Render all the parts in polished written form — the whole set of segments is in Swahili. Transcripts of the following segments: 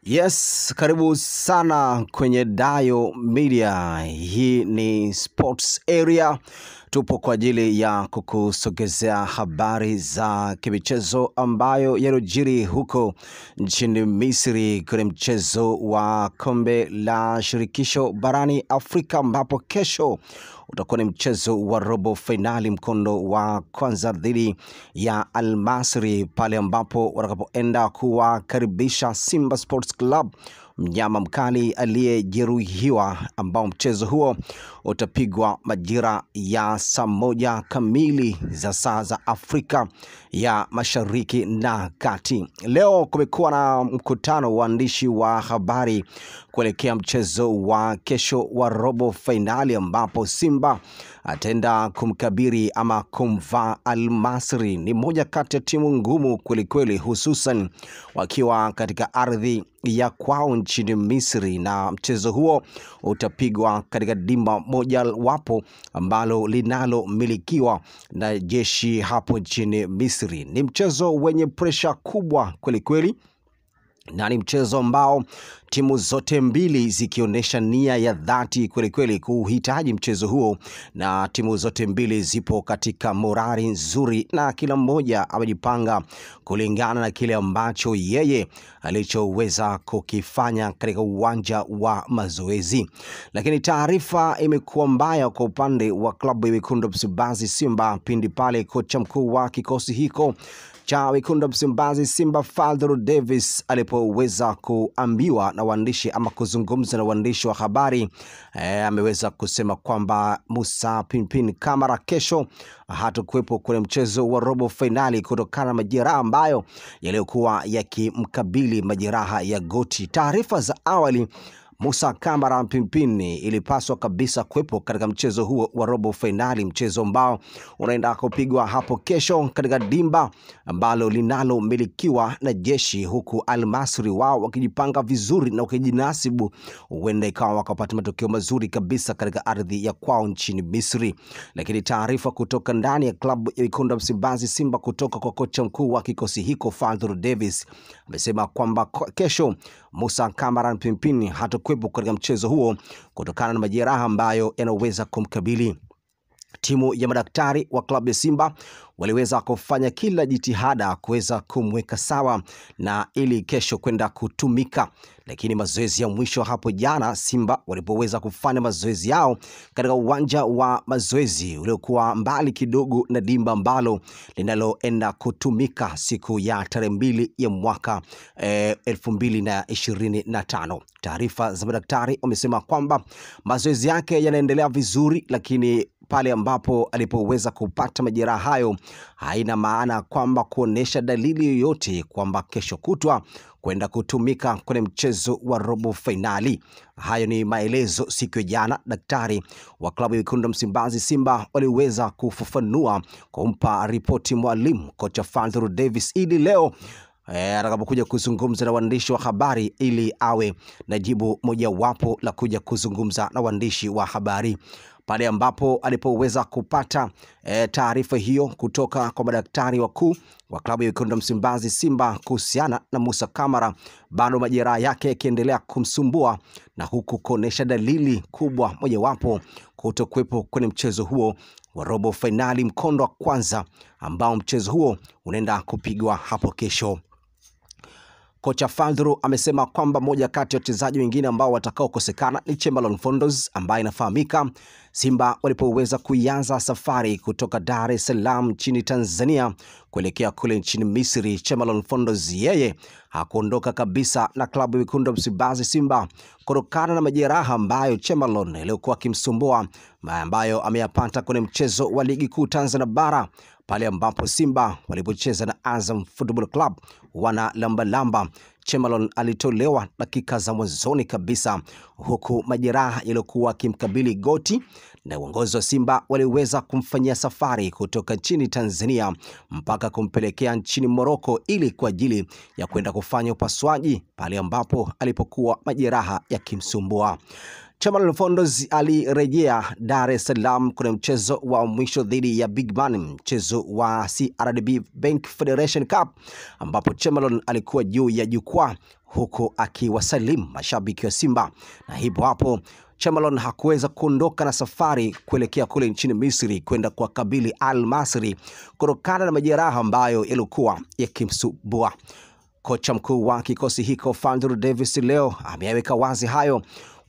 Yes, karibu sana kwenye Dayo Media. Hii ni Sports Area. Tupo kwa ajili ya kukusogezea habari za kimichezo ambayo yalojiri huko nchini Misri kwenye mchezo wa kombe la shirikisho barani Afrika, ambapo kesho utakuwa ni mchezo wa robo finali mkondo wa kwanza dhidi ya Al Masry, pale ambapo watakapoenda kuwakaribisha Simba Sports Club, mnyama mkali aliyejeruhiwa, ambao mchezo huo utapigwa majira ya saa 1 kamili za saa za Afrika ya Mashariki na Kati. Leo kumekuwa na mkutano wa waandishi wa habari kuelekea mchezo wa kesho wa robo finali, ambapo Simba ataenda kumkabiri ama kumvaa Al Masry. Ni moja kati ya timu ngumu kweli, hususan wakiwa katika ardhi ya kwao nchini Misri, na mchezo huo utapigwa katika dimba moja wapo ambalo linalomilikiwa na jeshi hapo nchini Misri. Ni mchezo wenye pressure kubwa kweli, na ni mchezo ambao timu zote mbili zikionyesha nia ya dhati kweli kuhitaji mchezo huo, na timu zote mbili zipo katika morali nzuri, na kila mmoja amejipanga kulingana na kile ambacho yeye alichoweza kukifanya katika uwanja wa mazoezi. Lakini taarifa imekuwa mbaya kwa upande wa klabu ya Wekundu wa Msimbazi Simba pindi pale kocha mkuu wa kikosi hiko cha Wekundu wa Msimbazi Simba Fadlu Davis alipoweza kuambiwa na waandishi ama kuzungumza na waandishi wa habari. Ameweza kusema kwamba Musa Pinpin Kamara kesho hatakuwepo kwenye mchezo wa robo finali kutokana na majeraha ambayo yaliokuwa yakimkabili, majeraha ya goti. Taarifa za awali, Musa Kamara Pimpini ilipaswa kabisa kuwepo katika mchezo huo wa robo finali, mchezo ambao unaenda kupigwa hapo kesho katika dimba ambalo linalomilikiwa na jeshi, huku Al Masry wao wakijipanga vizuri na wakijinasibu huenda ikawa wakapata matokeo mazuri kabisa katika ardhi ya kwao nchini Misri. Lakini taarifa kutoka ndani ya klabu ya Wekundu wa Msimbazi Simba kutoka kwa kocha mkuu wa kikosi hiko Fadlu Davis amesema kwamba kesho Musa Kamara Pimpini hatakuwepo katika mchezo huo kutokana na majeraha ambayo yanaweza kumkabili. Timu ya madaktari wa klabu ya Simba waliweza kufanya kila jitihada kuweza kumweka sawa na ili kesho kwenda kutumika. Lakini mazoezi ya mwisho hapo jana, Simba walipoweza kufanya mazoezi yao katika uwanja wa mazoezi uliokuwa mbali kidogo na dimba ambalo linaloenda kutumika siku ya tarehe 2 ya mwaka 2025. Taarifa za madaktari wamesema kwamba mazoezi yake yanaendelea vizuri, lakini pale ambapo alipoweza kupata majeraha hayo haina maana kwamba kuonesha dalili yoyote kwamba kesho kutwa kwenda kutumika kwenye mchezo wa robo finali. Hayo ni maelezo siku ya jana daktari wa klabu ya Wekundu wa Msimbazi Simba waliweza kufafanua kumpa ripoti mwalimu kocha Fadlu Davis ili leo atakapokuja kuzungumza na waandishi wa habari ili awe na jibu moja wapo la kuja kuzungumza na waandishi wa habari. Pale ambapo alipoweza kupata taarifa hiyo kutoka kwa madaktari wakuu wa klabu ya Wekundu wa Msimbazi Simba kuhusiana na Musa Kamara, bado majeraha yake yakiendelea kumsumbua, na huku kuonesha dalili kubwa mojawapo kutokuwepo kwenye mchezo huo wa robo finali mkondo wa kwanza, ambao mchezo huo unaenda kupigwa hapo kesho. Kocha Fadlu amesema kwamba moja kati ya wachezaji wengine ambao watakao kosekana ni Chemalon Fondos, ambaye inafahamika Simba walipoweza kuianza safari kutoka Dar es Salaam nchini Tanzania kuelekea kule nchini Misri. Chemalon Fondos yeye hakuondoka kabisa na klabu ya Wekundu wa Msimbazi Simba kutokana na majeraha ambayo Chemalon alikuwa akimsumbua, ambayo ameyapata kwenye mchezo wa ligi kuu Tanzania bara pale ambapo Simba walipocheza na Azam Football Club wana lamba. Chemalon alitolewa dakika za mwanzoni kabisa, huku majeraha yaliokuwa kimkabili goti, na uongozi wa Simba waliweza kumfanyia safari kutoka nchini Tanzania mpaka kumpelekea nchini Morocco ili kwa ajili ya kwenda kufanya upasuaji pale ambapo alipokuwa majeraha yakimsumbua. Chamberlain Fondos alirejea Dar es Salaam kwenye mchezo wa mwisho dhidi ya Big Man, mchezo wa CRDB Bank Federation Cup, ambapo Chamberlain alikuwa juu ya jukwaa huko akiwasalimu mashabiki wa Simba, na hivyo hapo Chamberlain hakuweza kuondoka na safari kuelekea kule nchini Misri kwenda kuwakabili Al Masry kutokana na majeraha ambayo yalikuwa yakimsumbua. Kocha mkuu wa kikosi hiko Fadlu Davis leo ameweka wazi hayo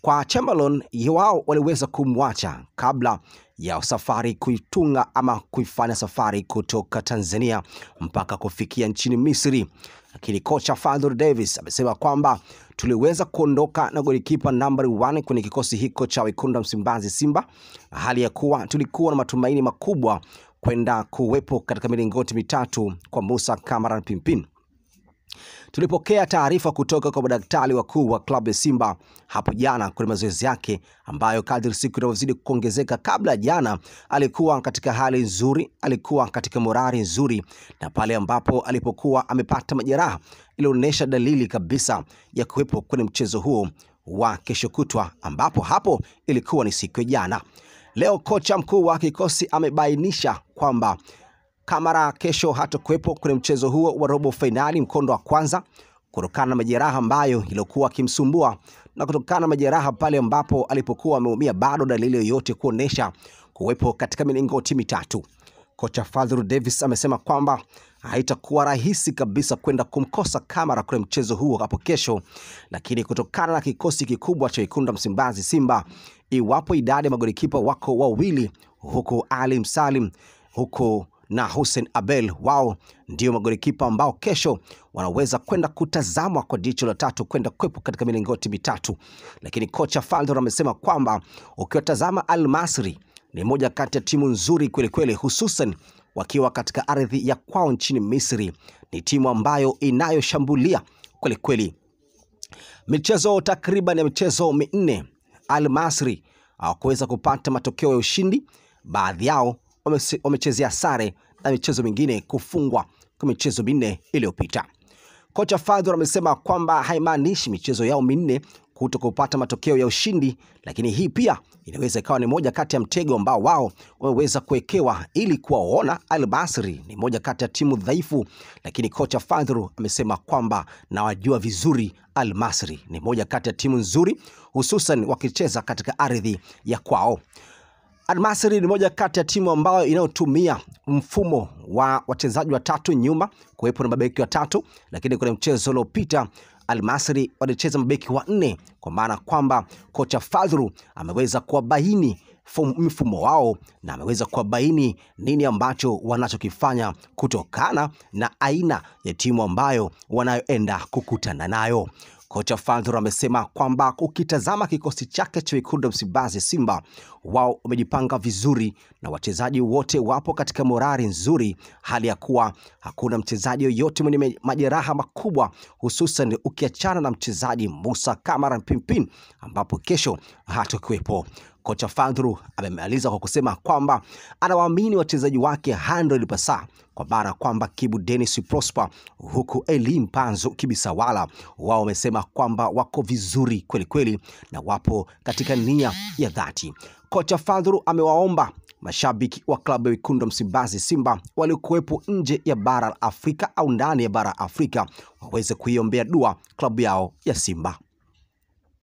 kwa Chamberlain. Wao waliweza kumwacha kabla ya safari kuitunga ama kuifanya safari kutoka Tanzania mpaka kufikia nchini Misri. Lakini kocha Fadlu Davis amesema kwamba tuliweza kuondoka na golikipa nambari 1 kwenye kikosi hiko cha Wekundu Msimbazi Simba, hali ya kuwa tulikuwa na matumaini makubwa kwenda kuwepo katika milingoti mitatu kwa Musa Kamara Pimpin. Tulipokea taarifa kutoka kwa madaktari wakuu wa klabu ya Simba hapo jana kwenye mazoezi yake, ambayo kadri siku inavyozidi kuongezeka, kabla jana alikuwa katika hali nzuri, alikuwa katika morali nzuri, na pale ambapo alipokuwa amepata majeraha ilionyesha dalili kabisa ya kuwepo kwenye mchezo huo wa kesho kutwa, ambapo hapo ilikuwa ni siku ya jana. Leo kocha mkuu wa kikosi amebainisha kwamba Kamara kesho hatakuwepo kwenye mchezo huo wa robo finali mkondo wa kwanza kutokana na majeraha ambayo ilikuwa kimsumbua, na kutokana na majeraha pale ambapo alipokuwa ameumia bado dalili yoyote kuonesha kuwepo katika milingoti mitatu. Kocha Fadlu Davis amesema kwamba haitakuwa rahisi kabisa kwenda kumkosa Kamara kwenye mchezo huo hapo kesho, lakini kutokana na kikosi kikubwa cha Wekundu Msimbazi Simba, iwapo idadi ya magolikipa wako wawili, huko Ali Msalim huko na Hussein Abel, wao ndio magolikipa ambao kesho wanaweza kwenda kutazamwa kwa jicho la tatu kwenda kwepo katika milingoti mitatu. Lakini kocha Fadlu amesema kwamba ukiwatazama Al Masry ni moja kati ya timu nzuri kweli kweli, hususan wakiwa katika ardhi ya kwao nchini Misri. Ni timu ambayo inayoshambulia kweli kweli. Michezo takriban ya michezo 4 Al Masry hawakuweza kupata matokeo ya ushindi, baadhi yao wamechezea sare na michezo mingine kufungwa kwa michezo 4 iliyopita. Kocha Fadlu amesema kwamba haimaanishi michezo yao 4 kutokupata matokeo ya ushindi, lakini hii pia inaweza ikawa ni moja kati ya mtego ambao wao wameweza kuwekewa ili kuwaona Al Masry ni moja kati ya timu dhaifu. Lakini kocha Fadlu amesema kwamba na wajua vizuri Al Masry ni moja kati ya timu nzuri, hususan wakicheza katika ardhi ya kwao. Al Masry ni moja kati ya timu ambayo inayotumia mfumo wa wachezaji watatu nyuma, kuwepo na mabeki watatu, lakini kwenye mchezo uliopita Al Masry walicheza mabeki 4, kwa maana kwamba kocha Fadlu ameweza kuwabaini mfumo wao na ameweza kuwabaini nini ambacho wanachokifanya kutokana na aina ya timu ambayo wanayoenda kukutana nayo. Kocha Fadlu amesema kwamba ukitazama kikosi chake cha Wekundu Msimbazi Simba, wao wamejipanga vizuri na wachezaji wote wapo katika morali nzuri, hali ya kuwa hakuna mchezaji yoyote mwenye majeraha makubwa, hususan ukiachana na mchezaji Musa Kamara Pimpin ambapo kesho hatakuwepo. Kocha Fadlu amemaliza kwa kusema kwamba anawaamini wachezaji wake 100%, kwa maana kwamba Kibu Dennis Prosper huku Elim Panzo Kibisawala wao wamesema kwamba wako vizuri kweli kweli na wapo katika nia ya dhati. Kocha Fadlu amewaomba mashabiki wa klabu ya Wekundu Msimbazi Simba waliokuwepo nje ya bara Afrika au ndani ya bara Afrika waweze kuiombea dua klabu yao ya Simba.